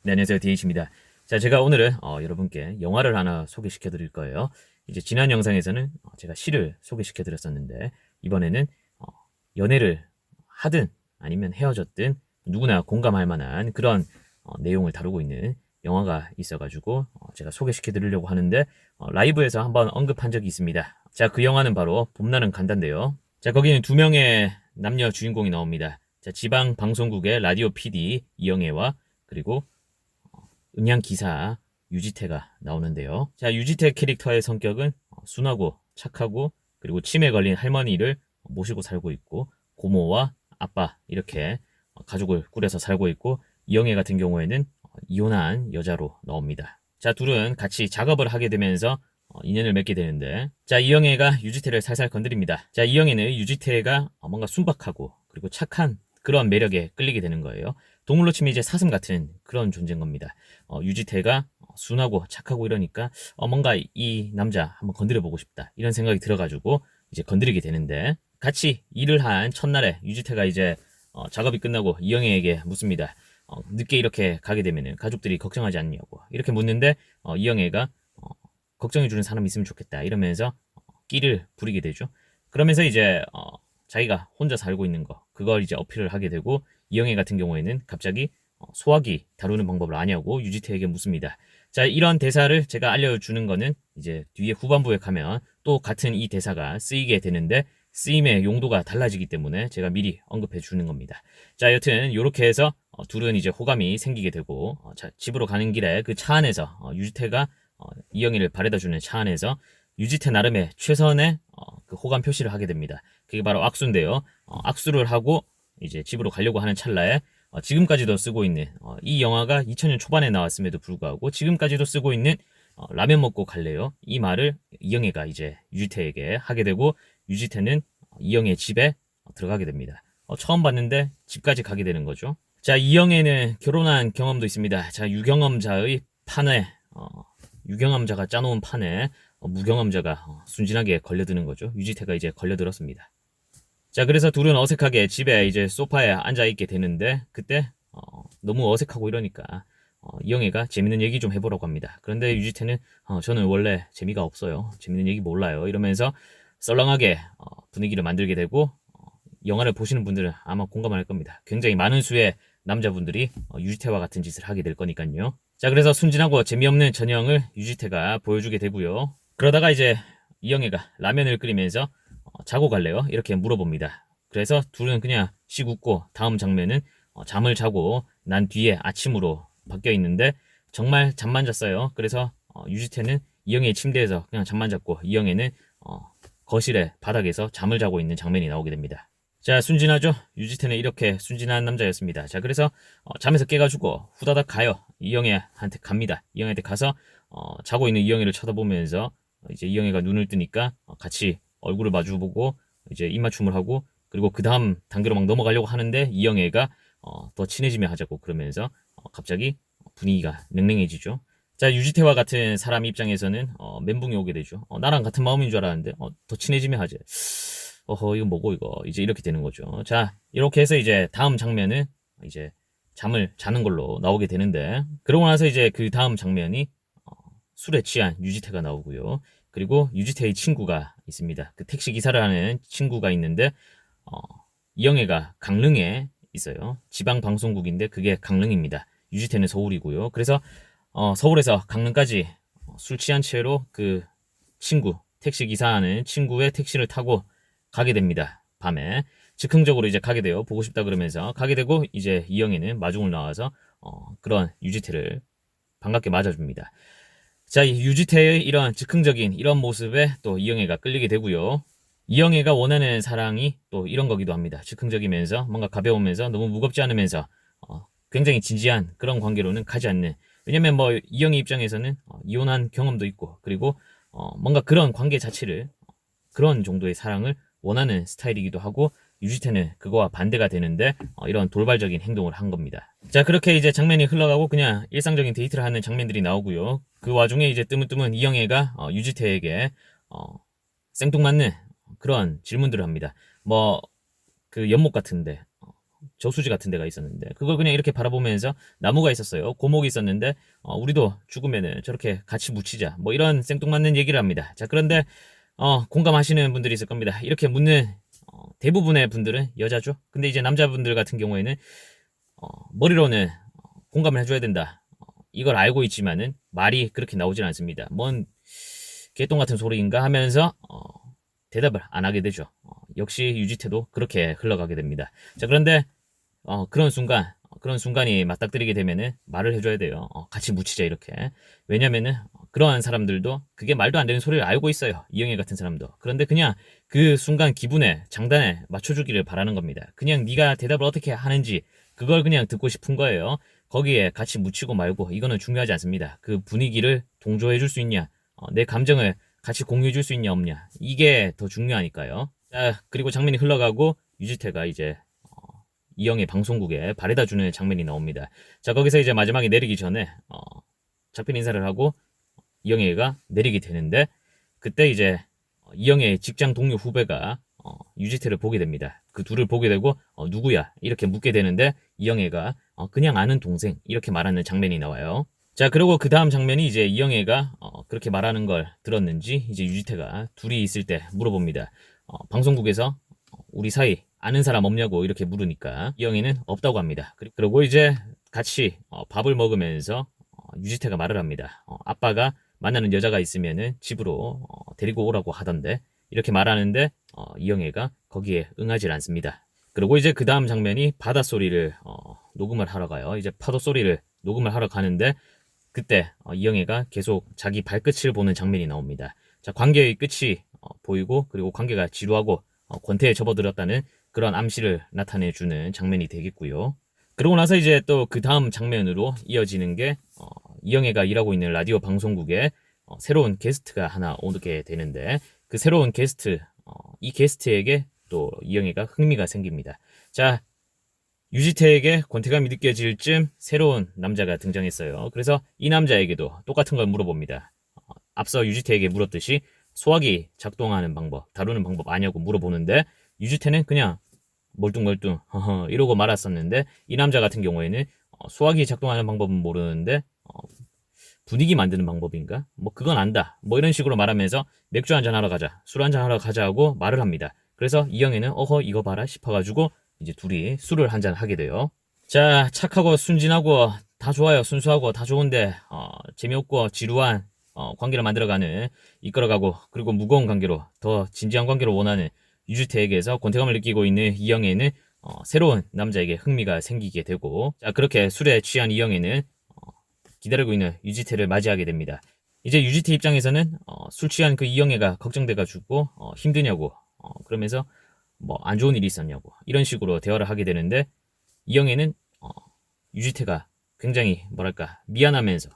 네, 안녕하세요. DH입니다. 자, 제가 오늘은 여러분께 영화를 하나 소개시켜 드릴 거예요. 이제 지난 영상에서는 제가 시를 소개시켜 드렸었는데, 이번에는 어, 연애를 하든 아니면 헤어졌든 누구나 공감할 만한 그런 내용을 다루고 있는 영화가 있어가지고 제가 소개시켜 드리려고 하는데, 라이브에서 한번 언급한 적이 있습니다. 자, 그 영화는 바로 봄날은 간다인데요. 자, 거기는 두 명의 남녀 주인공이 나옵니다. 자, 지방 방송국의 라디오 PD 이영애와 그리고 음향 기사 유지태가 나오는데요. 자, 유지태 캐릭터의 성격은 순하고 착하고 그리고 치매 걸린 할머니를 모시고 살고 있고 고모와 아빠 이렇게 가족을 꾸려서 살고 있고 이영애 같은 경우에는 이혼한 여자로 나옵니다. 자, 둘은 같이 작업을 하게 되면서 인연을 맺게 되는데 자, 이영애가 유지태를 살살 건드립니다. 자, 이영애는 유지태가 뭔가 순박하고 그리고 착한 그런 매력에 끌리게 되는 거예요. 동물로 치면 이제 사슴 같은 그런 존재인 겁니다. 유지태가 순하고 착하고 이러니까 뭔가 이 남자 한번 건드려 보고 싶다 이런 생각이 들어가지고 이제 건드리게 되는데 같이 일을 한 첫날에 유지태가 이제 작업이 끝나고 이영애에게 묻습니다. 늦게 이렇게 가게 되면은 가족들이 걱정하지 않냐고 이렇게 묻는데 이영애가 걱정해주는 사람이 있으면 좋겠다 이러면서 끼를 부리게 되죠. 그러면서 이제 자기가 혼자 살고 있는 거 그걸 이제 어필을 하게 되고 이영애 같은 경우에는 갑자기 소화기 다루는 방법을 아냐고 유지태에게 묻습니다. 자, 이런 대사를 제가 알려주는 거는 이제 뒤에 후반부에 가면 또 같은 이 대사가 쓰이게 되는데 쓰임의 용도가 달라지기 때문에 제가 미리 언급해 주는 겁니다. 자, 여튼 이렇게 해서 둘은 이제 호감이 생기게 되고 자, 집으로 가는 길에 그 차 안에서 유지태가 이영애를 바래다 주는 차 안에서 유지태 나름의 최선의 그 호감 표시를 하게 됩니다. 그게 바로 악수인데요. 악수를 하고 이제 집으로 가려고 하는 찰나에 지금까지도 쓰고 있는 이 영화가 2000년 초반에 나왔음에도 불구하고 지금까지도 쓰고 있는 라면 먹고 갈래요? 이 말을 이영애가 이제 유지태에게 하게 되고 유지태는 이영애 집에 들어가게 됩니다. 처음 봤는데 집까지 가게 되는 거죠. 자, 이영애는 결혼한 경험도 있습니다. 자, 유경험자의 판에 유경험자가 짜놓은 판에 무경험자가 순진하게 걸려드는 거죠. 유지태가 이제 걸려들었습니다. 자, 그래서 둘은 어색하게 집에 이제 소파에 앉아있게 되는데 그때 너무 어색하고 이러니까 이영애가 재밌는 얘기 좀 해보라고 합니다. 그런데 유지태는 저는 원래 재미가 없어요. 재밌는 얘기 몰라요. 이러면서 썰렁하게 분위기를 만들게 되고 영화를 보시는 분들은 아마 공감할 겁니다. 굉장히 많은 수의 남자분들이 유지태와 같은 짓을 하게 될 거니까요. 자, 그래서 순진하고 재미없는 전형을 유지태가 보여주게 되고요. 그러다가 이제 이영애가 라면을 끓이면서 자고 갈래요? 이렇게 물어봅니다. 그래서 둘은 그냥 씩 웃고 다음 장면은 잠을 자고 난 뒤에 아침으로 바뀌어 있는데 정말 잠만 잤어요. 그래서 유지태는 이영애의 침대에서 그냥 잠만 잤고 이영애는 거실에 바닥에서 잠을 자고 있는 장면이 나오게 됩니다. 자, 순진하죠? 유지태는 이렇게 순진한 남자였습니다. 자, 그래서 잠에서 깨가지고 후다닥 가요. 이영애한테 갑니다. 이영애한테 가서 자고 있는 이영애를 쳐다보면서 이제 이영애가 눈을 뜨니까 같이 얼굴을 마주보고 이제 입맞춤을 하고 그리고 그 다음 단계로 막 넘어가려고 하는데 이영애가 더 친해지며 하자고 그러면서 갑자기 분위기가 냉랭해지죠. 자, 유지태와 같은 사람 입장에서는 멘붕이 오게 되죠. 나랑 같은 마음인 줄 알았는데 더 친해지며 하지. 이거 뭐고 이거 이제 이렇게 되는 거죠. 자, 이렇게 해서 이제 다음 장면은 이제 잠을 자는 걸로 나오게 되는데 그러고 나서 이제 그 다음 장면이 술에 취한 유지태가 나오고요. 그리고 유지태의 친구가 있습니다. 그 택시 기사를 하는 친구가 있는데 이영애가 강릉에 있어요. 지방 방송국인데 그게 강릉입니다. 유지태는 서울이고요. 그래서 서울에서 강릉까지 술 취한 채로 그 친구 택시 기사하는 친구의 택시를 타고 가게 됩니다. 밤에 즉흥적으로 이제 가게 돼요. 보고 싶다 그러면서 가게 되고 이제 이영애는 마중을 나와서 그런 유지태를 반갑게 맞아줍니다. 자, 유지태의 이런 즉흥적인 이런 모습에 또 이영애가 끌리게 되고요. 이영애가 원하는 사랑이 또 이런 거기도 합니다. 즉흥적이면서 뭔가 가벼우면서 너무 무겁지 않으면서 굉장히 진지한 그런 관계로는 가지 않는. 왜냐면 뭐 이영애 입장에서는 이혼한 경험도 있고 그리고 뭔가 그런 관계 자체를 그런 정도의 사랑을 원하는 스타일이기도 하고 유지태는 그거와 반대가 되는데 이런 돌발적인 행동을 한 겁니다. 자, 그렇게 이제 장면이 흘러가고 그냥 일상적인 데이트를 하는 장면들이 나오고요. 그 와중에 이제 뜨문뜨문 이영애가 유지태에게 생뚱맞는 그런 질문들을 합니다. 뭐 그 연못 같은데 저수지 같은 데가 있었는데 그걸 그냥 이렇게 바라보면서 나무가 있었어요. 고목이 있었는데 우리도 죽으면은 저렇게 같이 묻히자. 뭐 이런 생뚱맞는 얘기를 합니다. 자, 그런데 공감하시는 분들이 있을 겁니다. 이렇게 묻는 대부분의 분들은 여자죠. 근데 이제 남자분들 같은 경우에는 머리로는 공감을 해줘야 된다. 이걸 알고 있지만은 말이 그렇게 나오질 않습니다. 뭔 개똥 같은 소리인가 하면서 대답을 안 하게 되죠. 역시 유지태도 그렇게 흘러가게 됩니다. 자, 그런데 그런 순간이 맞닥뜨리게 되면은 말을 해줘야 돼요. 같이 묻히자 이렇게. 왜냐면은 그러한 사람들도 그게 말도 안 되는 소리를 알고 있어요. 이영애 같은 사람도. 그런데 그냥 그 순간 기분에 장단에 맞춰주기를 바라는 겁니다. 그냥 네가 대답을 어떻게 하는지 그걸 그냥 듣고 싶은 거예요. 거기에 같이 묻히고 말고 이거는 중요하지 않습니다. 그 분위기를 동조해 줄 수 있냐, 내 감정을 같이 공유해 줄 수 있냐 없냐, 이게 더 중요하니까요. 자, 그리고 장면이 흘러가고 유지태가 이제 이영애 방송국에 바래다 주는 장면이 나옵니다. 자, 거기서 이제 마지막에 내리기 전에 작별 인사를 하고 이영애가 내리게 되는데 그때 이제 이영애의 직장 동료 후배가 유지태를 보게 됩니다. 그 둘을 보게 되고 누구야? 이렇게 묻게 되는데 이영애가 그냥 아는 동생 이렇게 말하는 장면이 나와요. 자, 그리고 그 다음 장면이 이제 이영애가 그렇게 말하는 걸 들었는지 이제 유지태가 둘이 있을 때 물어봅니다. 방송국에서 우리 사이 아는 사람 없냐고 이렇게 물으니까 이영애는 없다고 합니다. 그리고 이제 같이 밥을 먹으면서 유지태가 말을 합니다. 아빠가 만나는 여자가 있으면은 집으로 데리고 오라고 하던데 이렇게 말하는데 이영애가 거기에 응하지 않습니다. 그리고 이제 그 다음 장면이 바닷소리를 녹음을 하러 가요. 이제 파도 소리를 녹음을 하러 가는데 그때 이영애가 계속 자기 발끝을 보는 장면이 나옵니다. 자, 관계의 끝이 보이고 그리고 관계가 지루하고 권태에 접어들었다는 그런 암시를 나타내주는 장면이 되겠고요. 그러고 나서 이제 또 그 다음 장면으로 이어지는 게 이영애가 일하고 있는 라디오 방송국에 새로운 게스트가 하나 오게 되는데 그 새로운 게스트, 이 게스트에게 또 이영애가 흥미가 생깁니다. 자, 유지태에게 권태감이 느껴질 쯤 새로운 남자가 등장했어요. 그래서 이 남자에게도 똑같은 걸 물어봅니다. 앞서 유지태에게 물었듯이 소화기 작동하는 방법, 다루는 방법 아냐고 물어보는데 유지태는 그냥 멀뚱멀뚱 이러고 말았었는데 이 남자 같은 경우에는 소화기 작동하는 방법은 모르는데 분위기 만드는 방법인가? 뭐 그건 안다. 뭐 이런 식으로 말하면서 맥주 한잔 하러 가자, 술 한잔 하러 가자고 말을 합니다. 그래서 이영애는 이거 봐라 싶어가지고 이제 둘이 술을 한잔 하게 돼요. 자, 착하고 순진하고 다 좋아요. 순수하고 다 좋은데 재미없고 지루한 관계를 만들어가는, 이끌어가고 그리고 무거운 관계로 더 진지한 관계로 원하는 유지태에게서 권태감을 느끼고 있는 이영애는 새로운 남자에게 흥미가 생기게 되고, 자, 그렇게 술에 취한 이영애는 기다리고 있는 유지태를 맞이하게 됩니다. 이제 유지태 입장에서는 술 취한 그 이영애가 걱정돼가지고 힘드냐고 그러면서 뭐 안 좋은 일이 있었냐고 이런 식으로 대화를 하게 되는데, 이영애는 유지태가 굉장히 뭐랄까 미안하면서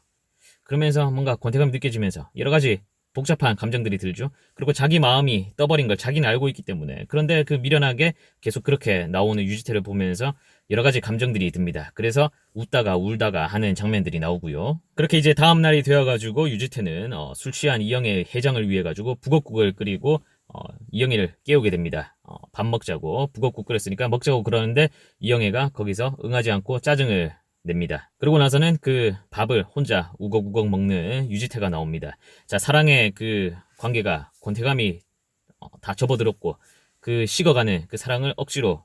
그러면서 뭔가 권태감이 느껴지면서 여러 가지 복잡한 감정들이 들죠. 그리고 자기 마음이 떠버린 걸 자기는 알고 있기 때문에, 그런데 그 미련하게 계속 그렇게 나오는 유지태를 보면서 여러 가지 감정들이 듭니다. 그래서 웃다가 울다가 하는 장면들이 나오고요. 그렇게 이제 다음 날이 되어가지고 유지태는 술 취한 이영애 해장을 위해 가지고 북엇국을 끓이고 이영애를 깨우게 됩니다. 밥 먹자고 북엇국 끓였으니까 먹자고 그러는데 이영애가 거기서 응하지 않고 짜증을 냅니다. 그러고 나서는 그 밥을 혼자 우걱우걱 먹는 유지태가 나옵니다. 자, 사랑의 그 관계가 권태감이 다 접어들었고 그 식어가는 그 사랑을 억지로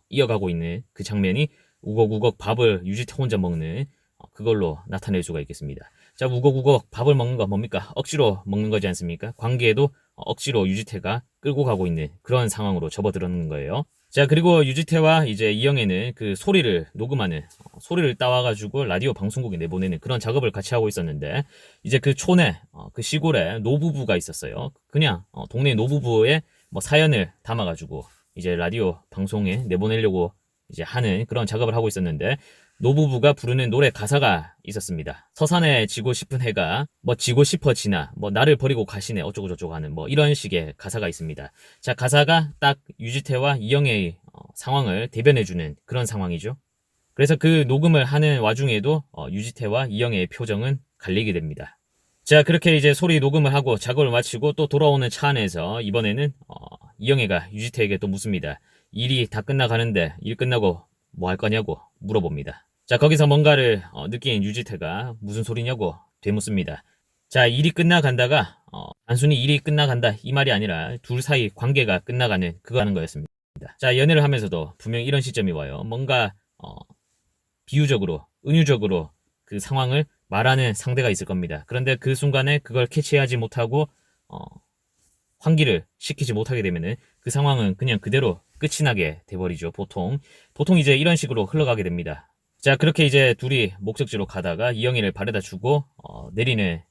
이어가고 있는 그 장면이 우걱우걱 밥을 유지태 혼자 먹는 그걸로 나타낼 수가 있겠습니다. 자, 우걱우걱 밥을 먹는 거 뭡니까? 억지로 먹는 거지 않습니까? 관계에도 억지로 유지태가 끌고 가고 있는 그런 상황으로 접어들었는 거예요. 자, 그리고 유지태와 이제 이영애는 그 소리를 녹음하는, 소리를 따와가지고 라디오 방송국에 내보내는 그런 작업을 같이 하고 있었는데, 이제 그 촌에, 그 시골에 노부부가 있었어요. 그냥 동네 노부부의 뭐 사연을 담아가지고 이제 라디오 방송에 내보내려고 이제 하는 그런 작업을 하고 있었는데, 노부부가 부르는 노래 가사가 있었습니다. 서산에 지고 싶은 해가 뭐 지고 싶어지나 뭐 나를 버리고 가시네 어쩌고 저쩌고 하는 뭐 이런 식의 가사가 있습니다. 자, 가사가 딱 유지태와 이영애의 상황을 대변해주는 그런 상황이죠. 그래서 그 녹음을 하는 와중에도 유지태와 이영애의 표정은 갈리게 됩니다. 자, 그렇게 이제 소리 녹음을 하고 작업을 마치고 또 돌아오는 차 안에서 이번에는 이영애가 유지태에게 또 묻습니다. 일이 다 끝나가는데 일 끝나고 뭐 할 거냐고 물어봅니다. 자, 거기서 뭔가를 느낀 유지태가 무슨 소리냐고 되묻습니다. 자, 일이 끝나간다가 단순히 일이 끝나간다 이 말이 아니라 둘 사이 관계가 끝나가는 그거 하는 거였습니다. 자, 연애를 하면서도 분명 이런 시점이 와요. 뭔가 비유적으로 은유적으로 그 상황을 말하는 상대가 있을 겁니다. 그런데 그 순간에 그걸 캐치하지 못하고 환기를 시키지 못하게 되면은 그 상황은 그냥 그대로 끝이 나게 돼버리죠. 보통 이제 이런 식으로 흘러가게 됩니다. 자, 그렇게 이제 둘이 목적지로 가다가 이영애를 바래다 주고 내리는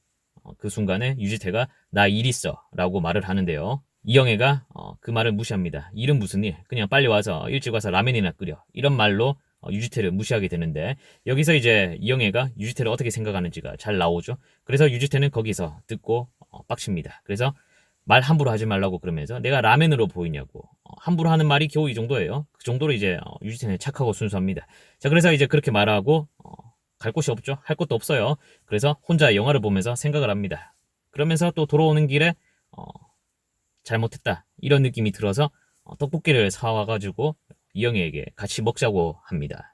그 순간에 유지태가 나 일 있어 라고 말을 하는데요. 이영애가 그 말을 무시합니다. 일은 무슨 일, 그냥 빨리 와서 일찍 와서 라면이나 끓여, 이런 말로 유지태를 무시하게 되는데, 여기서 이제 이영애가 유지태를 어떻게 생각하는지가 잘 나오죠. 그래서 유지태는 거기서 듣고 빡칩니다. 그래서 말 함부로 하지 말라고 그러면서 내가 라면으로 보이냐고 함부로 하는 말이 겨우 이 정도예요. 그 정도로 이제 유지태는 착하고 순수합니다. 자, 그래서 이제 그렇게 말하고 갈 곳이 없죠. 할 것도 없어요. 그래서 혼자 영화를 보면서 생각을 합니다. 그러면서 또 돌아오는 길에 잘못했다 이런 느낌이 들어서 떡볶이를 사와가지고 이영애에게 같이 먹자고 합니다.